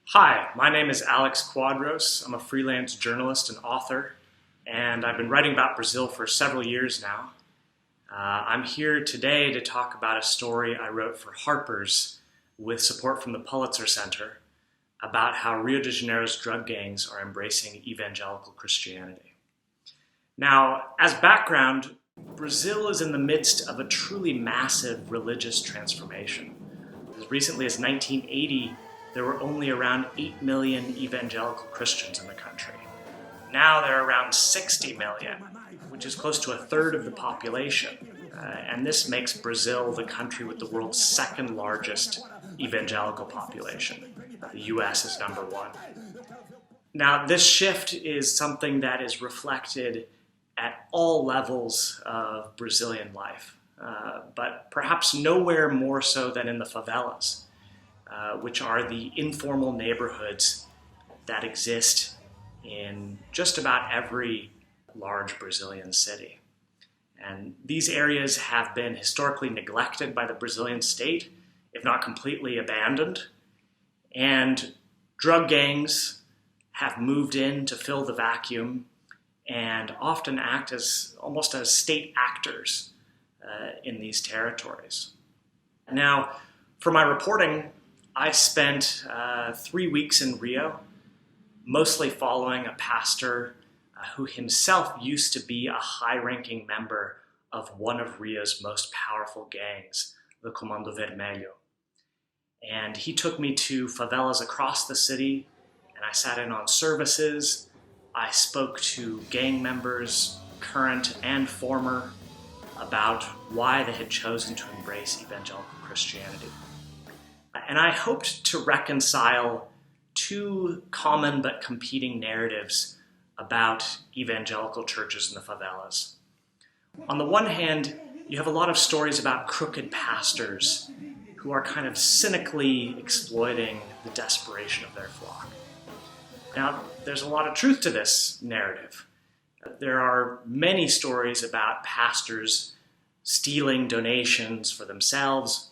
Hi, my name is Alex Quadros. I'm a freelance journalist and author, and I've been writing about Brazil for several years now. I'm here today to talk about a story I wrote for Harper's with support from the Pulitzer Center about how Rio de Janeiro's drug gangs are embracing evangelical Christianity. Now, as background, Brazil is in the midst of a truly massive religious transformation. As recently as 1980, there were only around 8 million evangelical Christians in the country. Now there are around 60 million, which is close to a third of the population. And this makes Brazil the country with the world's second largest evangelical population. The US is number one. Now, this shift is something that is reflected at all levels of Brazilian life, but perhaps nowhere more so than in the favelas, which are the informal neighborhoods that exist in just about every large Brazilian city. And these areas have been historically neglected by the Brazilian state, if not completely abandoned. And drug gangs have moved in to fill the vacuum and often act as almost as state actors in these territories. Now, for my reporting, I spent 3 weeks in Rio, mostly following a pastor who himself used to be a high-ranking member of one of Rio's most powerful gangs, the Comando Vermelho. And he took me to favelas across the city, and I sat in on services. I spoke to gang members, current and former, about why they had chosen to embrace evangelical Christianity. And I hoped to reconcile two common but competing narratives about evangelical churches in the favelas. On the one hand, you have a lot of stories about crooked pastors who are kind of cynically exploiting the desperation of their flock. Now, there's a lot of truth to this narrative. There are many stories about pastors stealing donations for themselves.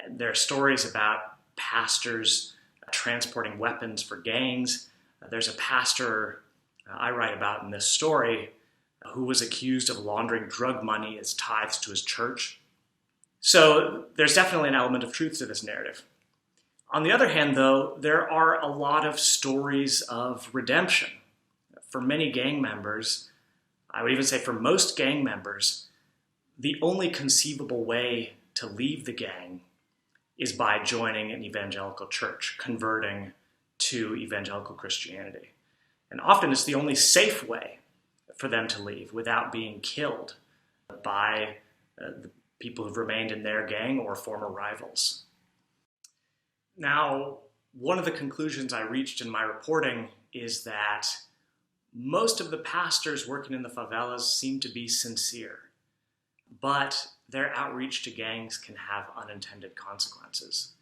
There are stories about pastors transporting weapons for gangs. There's a pastor I write about in this story who was accused of laundering drug money as tithes to his church. So there's definitely an element of truth to this narrative. On the other hand, though, there are a lot of stories of redemption. For many gang members, I would even say for most gang members, the only conceivable way to leave the gang is by joining an evangelical church, converting to evangelical Christianity. And often it's the only safe way for them to leave without being killed by the people who've remained in their gang or former rivals. Now, one of the conclusions I reached in my reporting is that most of the pastors working in the favelas seem to be sincere, but their outreach to gangs can have unintended consequences.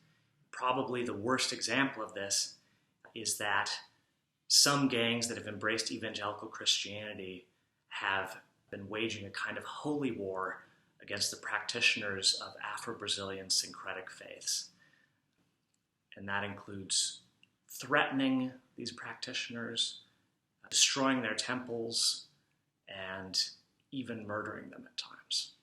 Probably the worst example of this is that some gangs that have embraced evangelical Christianity have been waging a kind of holy war against the practitioners of Afro-Brazilian syncretic faiths. And that includes threatening these practitioners, destroying their temples, and even murdering them at times.